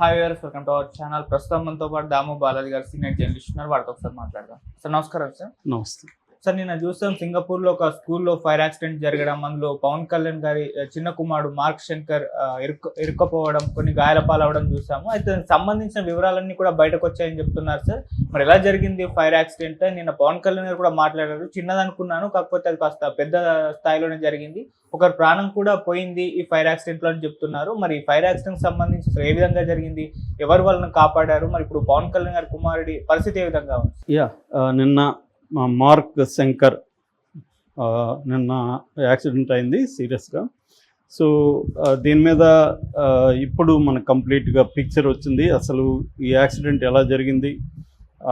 Hi viewers, welcome to our channel. ప్రస్తుతం మనతో పాటు దాము బాలాజీ గారు సీనియర్ జర్నలిస్ట్ ఉన్నారు. వారితో ఒకసారి మాట్లాడదాం. సార్ నమస్కారం. సార్ నమస్తే. సార్ నిన్న చూస్తాం సింగపూర్లో ఒక స్కూల్లో ఫైర్ యాక్సిడెంట్ జరగడం, అందులో పవన్ కళ్యాణ్ గారి చిన్న కుమారుడు మార్క్ శంకర్ ఇరుక్కపోవడం, కొన్ని గాయాల పాలవడం చూసాము. అయితే దానికి సంబంధించిన వివరాలన్నీ కూడా బయటకు వచ్చాయని చెప్తున్నారు. సార్ మరి ఎలా జరిగింది ఫైర్ యాక్సిడెంట్? నిన్న పవన్ కళ్యాణ్ గారు కూడా మాట్లాడారు, చిన్నదనుకున్నాను కాకపోతే అది కాస్త పెద్ద స్థాయిలోనే జరిగింది, ఒకరి ప్రాణం కూడా పోయింది ఈ ఫైర్ యాక్సిడెంట్ లో అని చెప్తున్నారు. మరి ఫైర్ యాక్సిడెంట్ సంబంధించి ఏ విధంగా జరిగింది, ఎవరు వాళ్ళని కాపాడారు, మరి ఇప్పుడు పవన్ కళ్యాణ్ గారి కుమారుడి పరిస్థితి ఏ విధంగా ఉంది? నిన్న మార్క్ శంకర్ నిన్న యాక్సిడెంట్ అయింది సీరియస్గా. సో దీని మీద ఇప్పుడు మనకు కంప్లీట్గా పిక్చర్ వచ్చింది. అసలు ఈ యాక్సిడెంట్ ఎలా జరిగింది,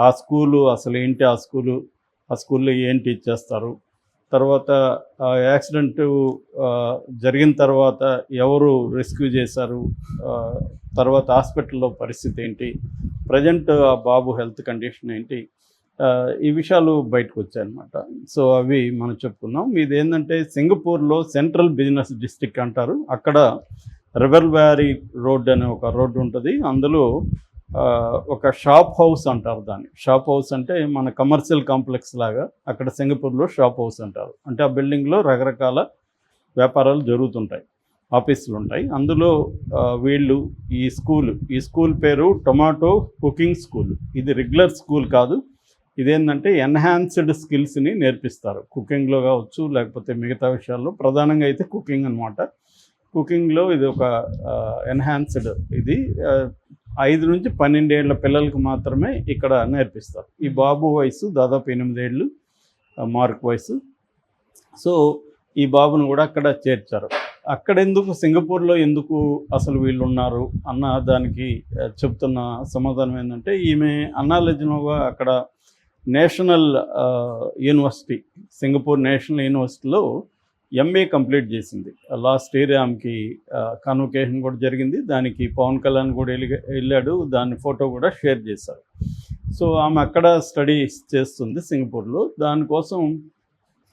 ఆ స్కూలు అసలు ఏంటి, ఆ స్కూల్లో ఏంటి ఇచ్చేస్తారు, తర్వాత యాక్సిడెంట్ జరిగిన తర్వాత ఎవరు రెస్క్యూ చేశారు, తర్వాత హాస్పిటల్లో పరిస్థితి ఏంటి, ప్రజెంట్ ఆ బాబు హెల్త్ కండిషన్ ఏంటి, ఈ విషయాలు బయటకు వచ్చాయన్నమాట. సో అవి మనం చెప్పుకుందాం. ఇది ఏంటంటే సింగపూర్లో సెంట్రల్ బిజినెస్ డిస్ట్రిక్ట్ అంటారు. అక్కడ రివర్ వ్యాలీ రోడ్ అనే ఒక రోడ్డు ఉంటుంది. అందులో ఒక షాప్ హౌస్ అంటారు దాన్ని. షాప్ హౌస్ అంటే మన కమర్షియల్ కాంప్లెక్స్ లాగా అక్కడ సింగపూర్లో షాప్ హౌస్ అంటారు. అంటే ఆ బిల్డింగ్లో రకరకాల వ్యాపారాలు జరుగుతుంటాయి, ఆఫీసులు ఉంటాయి. అందులో వీళ్ళు ఈ స్కూల్ పేరు టొమాటో కుకింగ్ స్కూల్. ఇది రెగ్యులర్ స్కూల్ కాదు. ఇదేంటంటే ఎన్హాన్స్డ్ స్కిల్స్ని నేర్పిస్తారు, కుకింగ్లో కావచ్చు లేకపోతే మిగతా విషయాల్లో. ప్రధానంగా అయితే కుకింగ్ అనమాట. కుకింగ్లో ఇది ఒక ఎన్హాన్స్డ్, ఇది 5 నుంచి 12 ఏళ్ల పిల్లలకు మాత్రమే ఇక్కడ నేర్పిస్తారు. ఈ బాబు వయసు దాదాపు 8 ఏళ్ళు, మార్క్ వయసు. సో ఈ బాబును కూడా అక్కడ చేర్చారు. అక్కడెందుకు, సింగపూర్లో ఎందుకు అసలు వీళ్ళు ఉన్నారు అన్న దానికి చెప్తున్న సమాధానం ఏంటంటే, ఈమె అన్నాలెజ్నోవా అక్కడ నేషనల్ యూనివర్సిటీ, సింగపూర్ నేషనల్ యూనివర్సిటీలో ఎంఏ కంప్లీట్ చేసింది. లాస్ట్ ఇయర్ ఆమెకి కాన్వకేషన్ కూడా జరిగింది. దానికి పవన్ కళ్యాణ్ కూడా వెళ్ళాడు, దాని ఫోటో కూడా షేర్ చేశారు. సో ఆమె అక్కడ స్టడీస్ చేస్తుంది సింగపూర్లో. దానికోసం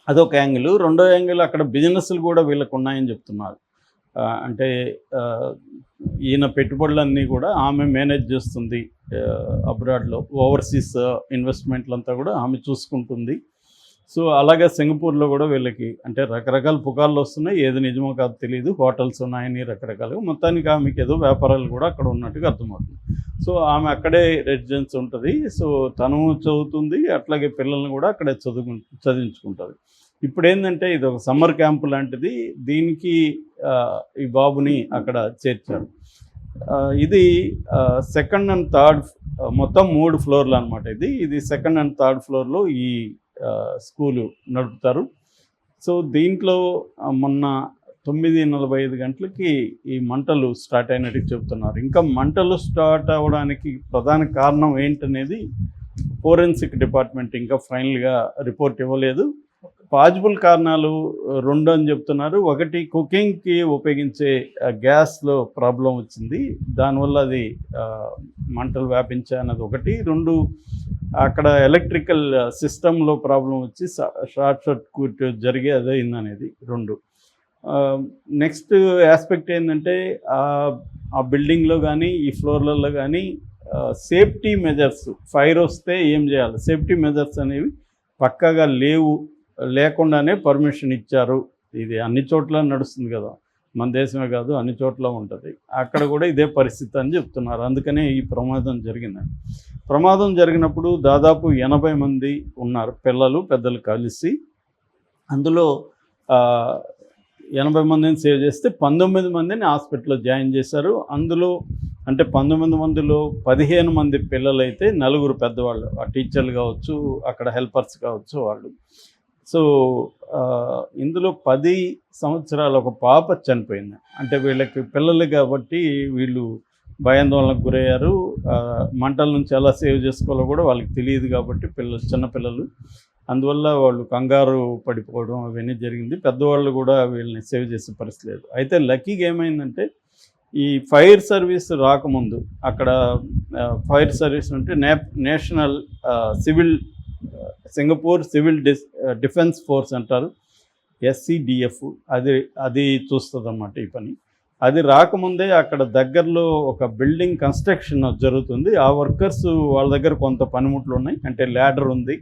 అదొక యాంగిల్. రెండో యాంగిల్, అక్కడ బిజినెస్లు కూడా వీళ్ళకు ఉన్నాయని చెప్తున్నారు. అంటే ఈయన పెట్టుబడులన్నీ కూడా ఆమె మేనేజ్ చేస్తుంది అబ్రాడ్లో. ఓవర్సీస్ ఇన్వెస్ట్మెంట్లంతా కూడా ఆమె చూసుకుంటుంది. సో అలాగే సింగపూర్లో కూడా వీళ్ళకి అంటే రకరకాల పుకార్లు వస్తున్నాయి, ఏది నిజమో కాదు తెలియదు. హోటల్స్ ఉన్నాయని రకరకాలుగా, మొత్తానికి ఆమెకి ఏదో వ్యాపారాలు కూడా అక్కడ ఉన్నట్టుగా అర్థమవుతుంది. సో ఆమె అక్కడే రెసిడెన్స్ ఉంటుంది. సో తను చదువుతుంది, అట్లాగే పిల్లల్ని కూడా అక్కడే చదివించుకుంటుంది. ఇప్పుడు ఏంటంటే ఇది ఒక సమ్మర్ క్యాంప్ లాంటిది. దీనికి ఈ బాబుని అక్కడ చేర్చారు. ఇది సెకండ్ అండ్ థర్డ్, మొత్తం 3 ఫ్లోర్లు అనమాట. ఇది సెకండ్ అండ్ థర్డ్ ఫ్లోర్లో ఈ స్కూలు నడుపుతారు. సో దీంట్లో మొన్న 9:45 గంటలకి ఈ మంటలు స్టార్ట్ అయినట్టు చెబుతున్నారు. ఇంకా మంటలు స్టార్ట్ అవ్వడానికి ప్రధాన కారణం ఏంటనేది ఫోరెన్సిక్ డిపార్ట్మెంట్ ఇంకా ఫైనల్గా రిపోర్ట్ ఇవ్వలేదు. పాజిబుల్ కారణాలు 2 అని చెప్తున్నారు. ఒకటి, కుకింగ్కి ఉపయోగించే గ్యాస్లో ప్రాబ్లం వచ్చింది, దానివల్ల అది మంటలు వ్యాపించాయి అన్నది ఒకటి. 2, అక్కడ ఎలక్ట్రికల్ సిస్టంలో ప్రాబ్లం వచ్చి షార్ట్ సర్క్యూట్ జరిగి అదైందనేది 2. నెక్స్ట్ ఆస్పెక్ట్ ఏంటంటే ఆ బిల్డింగ్లో కానీ ఈ ఫ్లోర్లలో కానీ సేఫ్టీ మెజర్స్, ఫైర్ వస్తే ఏం చేయాలి, సేఫ్టీ మెజర్స్ అనేవి పక్కాగా లేకుండానే పర్మిషన్ ఇచ్చారు. ఇది అన్ని చోట్ల నడుస్తుంది కదా, మన దేశమే కాదు అన్ని చోట్ల ఉంటుంది. అక్కడ కూడా ఇదే పరిస్థితి అని చెప్తున్నారు. అందుకనే ఈ ప్రమాదం జరిగిందని. ప్రమాదం జరిగినప్పుడు దాదాపు 80 మంది ఉన్నారు, పిల్లలు పెద్దలు కలిసి. అందులో 80 మందిని సేవ్ చేస్తే 19 మందిని హాస్పిటల్లో జాయిన్ చేశారు. అందులో అంటే 19 మందిలో 15 మంది పిల్లలైతే 4 పెద్దవాళ్ళు, ఆ టీచర్లు కావచ్చు, అక్కడ హెల్పర్స్ కావచ్చు వాళ్ళు. సో ఇందులో 10 సంవత్సరాల ఒక పాప చనిపోయింది. అంటే వీళ్ళకి పిల్లలు కాబట్టి వీళ్ళు భయాందోళనకు గురయ్యారు. మంటల నుంచి ఎలా సేవ్ చేసుకోవాలో కూడా వాళ్ళకి తెలియదు కాబట్టి చిన్నపిల్లలు, అందువల్ల వాళ్ళు కంగారు పడిపోవడం అవన్నీ జరిగింది. పెద్దవాళ్ళు కూడా వీళ్ళని సేవ్ చేసే పరిస్థితి లేదు. అయితే లక్కీగా ఏమైందంటే, ఈ ఫైర్ సర్వీస్ రాకముందు అక్కడ ఫైర్ సర్వీస్ అంటే national Singapore civil defence force అంటారు, SCDF, అది చూస్తుంది అన్నమాట ఈ పని. అది రాకముందే అక్కడ దగ్గరలో ఒక బిల్డింగ్ కన్స్ట్రక్షన్ జరుగుతుంది. ఆ వర్కర్స్ వాళ్ళ దగ్గర కొంత పనిముట్లు ఉన్నాయి, అంటే ల్యాడర్ ఉంది,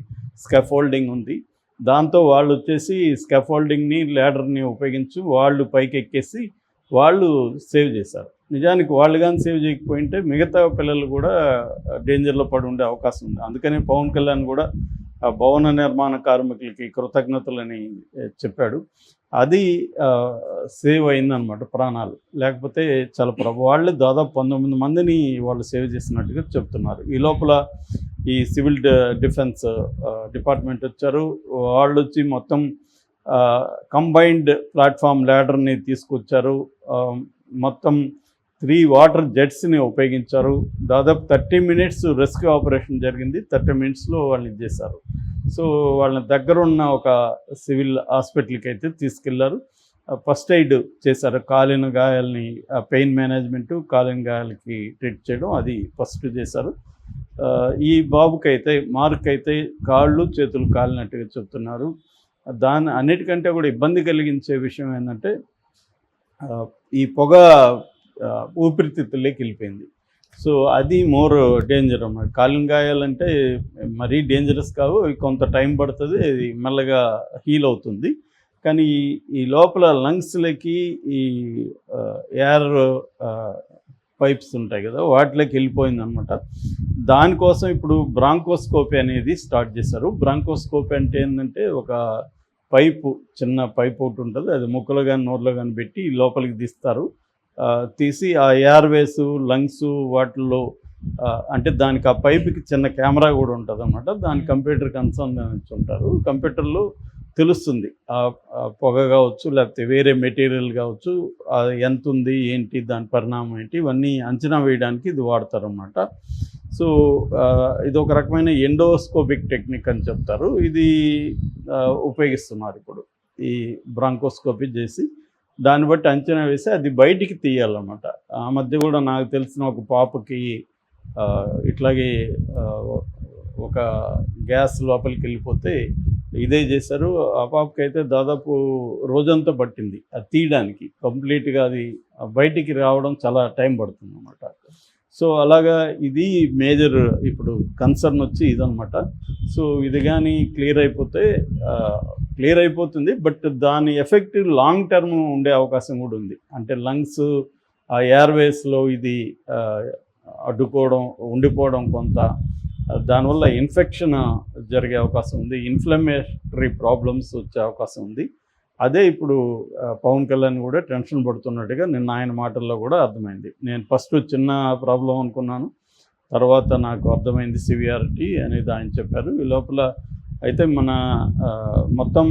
స్కాఫోల్డింగ్ ఉంది. దాంతో వాళ్ళు వచ్చేసి స్కాఫోల్డింగ్ని ల్యాడర్ని ఉపయోగించి వాళ్ళు పైకి ఎక్కేసి వాళ్ళు సేవ్ చేశారు. నిజానికి వాళ్ళు కానీ సేవ్ చేయకపోయింటే మిగతా పిల్లలు కూడా డేంజర్లో పడి ఉండే అవకాశం ఉంది. అందుకనే పవన్ కళ్యాణ్ కూడా ఆ భవన నిర్మాణ కార్మికులకి కృతజ్ఞతలని చెప్పాడు. అది సేవ్ అయిందనమాట ప్రాణాలు. లేకపోతే చాలా వాళ్ళు దాదాపు 19 మందిని వాళ్ళు సేవ్ చేసినట్టుగా చెప్తున్నారు. ఈ లోపల ఈ సివిల్ డిఫెన్స్ డిపార్ట్మెంట్ వచ్చారు. వాళ్ళు వచ్చి మొత్తం కంబైన్డ్ ప్లాట్ఫామ్ ల్యాడర్ని తీసుకొచ్చారు. మొత్తం 3 వాటర్ జెట్స్ని ఉపయోగించారు. దాదాపు 30 మినిట్స్ రెస్క్యూ ఆపరేషన్ జరిగింది. 30 మినిట్స్లో వాళ్ళని చేశారు. సో వాళ్ళని దగ్గరున్న ఒక సివిల్ హాస్పిటల్కి అయితే తీసుకెళ్లారు. ఫస్ట్ ఎయిడ్ చేశారు. కాలిన గాయాలని పెయిన్ మేనేజ్మెంటు, కాలిన గాయాలకి ట్రీట్ చేయడం అది ఫస్ట్ చేశారు. ఈ బాబుకైతే మార్క్ అయితే కాళ్ళు చేతులు కాలినట్టుగా చెప్తున్నారు. దాని అన్నిటికంటే కూడా ఇబ్బంది కలిగించే విషయం ఏంటంటే ఈ పొగ ఊపిరితిత్తుల్లోకి వెళ్ళిపోయింది. సో అది మోర్ డేంజర్ అన్నమాట. కాలిన గాయాలంటే మరీ డేంజరస్ కావు, కొంత టైం పడుతుంది, అది మెల్లగా హీల్ అవుతుంది. కానీ ఈ లోపల లంగ్స్లకి ఈ ఎయిర్ పైప్స్ ఉంటాయి కదా, వాటిలోకి వెళ్ళిపోయింది అనమాట. దానికోసం ఇప్పుడు బ్రాంకోస్కోపీ అనేది స్టార్ట్ చేశారు. బ్రాంకోస్కోపీ అంటే ఏంటంటే ఒక పైపు, చిన్న పైప్ ఒకటి ఉంటుంది, అది ముక్కలో కానీ నోట్లో కానీ పెట్టి లోపలికి తీస్తారు. తీసి ఆ ఎయిర్వేస్, లంగ్స్ వాటిల్లో అంటే దానికి ఆ పైపుకి చిన్న కెమెరా కూడా ఉంటుంది అనమాట. దాని కంప్యూటర్ కన్సల్టెంట్స్ ఉంటారు. కంప్యూటర్లో తెలుస్తుంది పొగ కావచ్చు, లేకపోతే వేరే మెటీరియల్ కావచ్చు, అది ఎంత ఉంది ఏంటి, దాని పరిణామం ఏంటి, ఇవన్నీ అంచనా వేయడానికి ఇది వాడతారన్నమాట. సో ఇది ఒక రకమైన ఎండోస్కోపిక్ టెక్నిక్ అని చెప్తారు. ఇది ఉపయోగిస్తున్నారు ఇప్పుడు ఈ బ్రాంకోస్కోపీ చేసి. దాన్ని బట్టి అంచనా వేసి అది బయటికి తీయాలన్నమాట. ఆ మధ్య కూడా నాకు తెలిసిన ఒక పాపకి ఇట్లాగే ఒక గ్యాస్ లోపలికి వెళ్ళిపోతే ఇదే చేశారు. ఆ పాపకి అయితే దాదాపు రోజంతా పట్టింది అది తీయడానికి. కంప్లీట్గా అది బయటికి రావడం చాలా టైం పడుతుంది అన్నమాట. సో అలాగా ఇది మేజర్ ఇప్పుడు కన్సర్న్ వచ్చి ఇదనమాట. సో ఇది కానీ క్లియర్ అయిపోతుంది, బట్ దాని ఎఫెక్ట్ లాంగ్ టర్మ్ ఉండే అవకాశం కూడా ఉంది. అంటే లంగ్స్, ఆ ఎయిర్వేస్లో ఇది ఉండిపోవడం కొంత, దానివల్ల ఇన్ఫెక్షన్ జరిగే అవకాశం ఉంది, ఇన్ఫ్లమేటరీ ప్రాబ్లమ్స్ వచ్చే అవకాశం ఉంది. అదే ఇప్పుడు పవన్ కళ్యాణ్ కూడా టెన్షన్ పడుతున్నట్టుగా నిన్న ఆయన మాటల్లో కూడా అర్థమైంది. నేను ఫస్ట్ చిన్న ప్రాబ్లం అనుకున్నాను, తర్వాత నాకు అర్థమైంది సివియారిటీ అనేది ఆయన చెప్పారు. ఈ లోపల అయితే మన మొత్తం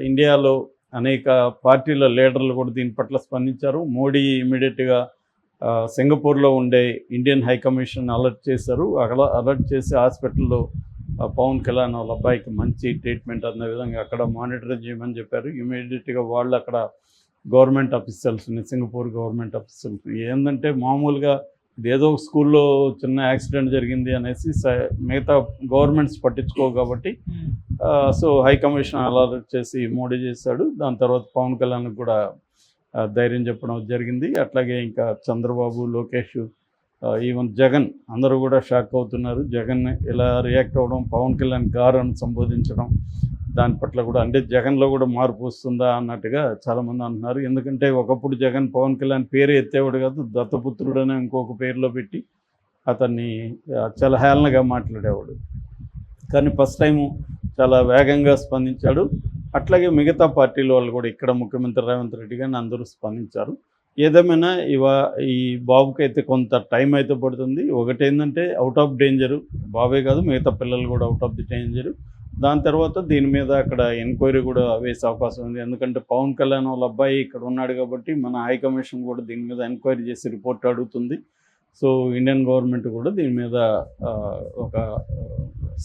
ఇండియాలో అనేక పార్టీల లీడర్లు కూడా దీని పట్ల స్పందించారు. మోడీ ఇమీడియట్గా సింగపూర్లో ఉండే ఇండియన్ హై కమిషన్ అలర్ట్ చేశారు. అక్కడ అలర్ట్ చేసి హాస్పిటల్లో పవన్ కళ్యాణ్ వాళ్ళ అబ్బాయికి మంచి ట్రీట్మెంట్ అన్న విధంగా అక్కడ మానిటర్ చేయమని చెప్పారు. ఇమీడియట్గా వాళ్ళు అక్కడ గవర్నమెంట్ ఆఫీసర్స్ని, సింగపూర్ గవర్నమెంట్ ఆఫీసర్స్ని, ఏంటంటే మామూలుగా ఇదేదో స్కూల్లో చిన్న యాక్సిడెంట్ జరిగింది అనేసి మిగతా గవర్నమెంట్స్ పట్టించుకోవు కాబట్టి సో హై కమిషన్ అలర్ట్ చేసి మోడీ చేశాడు. దాని తర్వాత పవన్ కళ్యాణ్కి కూడా ధైర్యం చెప్పడం జరిగింది. అట్లాగే ఇంకా చంద్రబాబు, లోకేష్, ఈవెన్ జగన్ అందరూ కూడా షాక్ అవుతున్నారు. జగన్ ఇలా రియాక్ట్ అవ్వడం, పవన్ కళ్యాణ్ గారు అని సంబోధించడం, దాని పట్ల కూడా అంటే జగన్లో కూడా మార్పు వస్తుందా అన్నట్టుగా చాలామంది అంటున్నారు. ఎందుకంటే ఒకప్పుడు జగన్ పవన్ కళ్యాణ్ పేరు ఎత్తేవాడు కాదు, దత్తపుత్రుడు అనే ఇంకొక పేరులో పెట్టి అతన్ని చాలా హేళనగా మాట్లాడేవాడు. కానీ ఫస్ట్ టైము చాలా వేగంగా స్పందించాడు. అట్లాగే మిగతా పార్టీల వాళ్ళు కూడా ఇక్కడ ముఖ్యమంత్రి రేవంత్ రెడ్డి గారిని అందరూ స్పందించారు. ఏదేమైనా ఈ బాబుకి అయితే కొంత టైం అయితే పడుతుంది. ఒకటేంటంటే అవుట్ ఆఫ్ డేంజరు, బాబే కాదు మిగతా పిల్లలు కూడా అవుట్ ఆఫ్ ది డేంజరు. దాని తర్వాత దీని మీద అక్కడ ఎంక్వైరీ కూడా వేసే అవకాశం ఉంది. ఎందుకంటే పవన్ కళ్యాణ్ వాళ్ళ అబ్బాయి ఇక్కడ ఉన్నాడు కాబట్టి మన హై కమిషన్ కూడా దీని మీద ఎంక్వైరీ చేసి రిపోర్ట్ అడుగుతుంది. సో ఇండియన్ గవర్నమెంట్ కూడా దీని మీద ఒక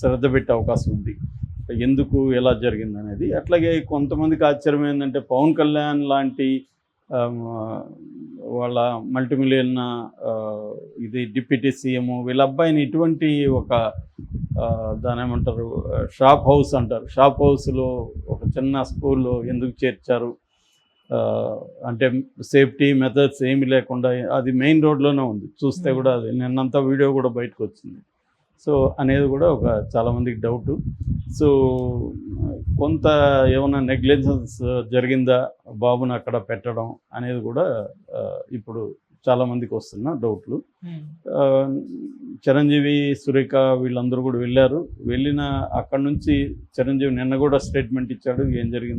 శ్రద్ధ పెట్టే అవకాశం ఉంది, ఎందుకు ఎలా జరిగింది అనేది. అట్లాగే కొంతమందికి ఆశ్చర్యం ఏంటంటే పవన్ కళ్యాణ్ లాంటి వాళ్ళ మల్టీమిలియన్ ఇది డిప్యూటీ సీఎం వీళ్ళ అబ్బాయిని ఇటువంటి ఒక దాని ఏమంటారు షాప్ హౌస్ అంటారు, షాప్ హౌస్లో ఒక చిన్న స్కూల్లో ఎందుకు చేర్చారు, అంటే సేఫ్టీ మెథడ్స్ ఏమీ లేకుండా అది మెయిన్ రోడ్లోనే ఉంది. చూస్తే కూడా అది నిన్నంతా వీడియో కూడా బయటకు వచ్చింది. సో అనేది కూడా ఒక చాలామందికి డౌటు. సో కొంత ఏమైనా నెగ్లిజెన్స్ జరిగిందా బాబుని అక్కడ పెట్టడం అనేది కూడా ఇప్పుడు చాలామందికి వస్తున్న డౌట్లు. చిరంజీవి, సురేఖ వీళ్ళందరూ కూడా వెళ్ళారు. వెళ్ళిన అక్కడ నుంచి చిరంజీవి నిన్న కూడా స్టేట్మెంట్ ఇచ్చాడు ఏం జరిగింది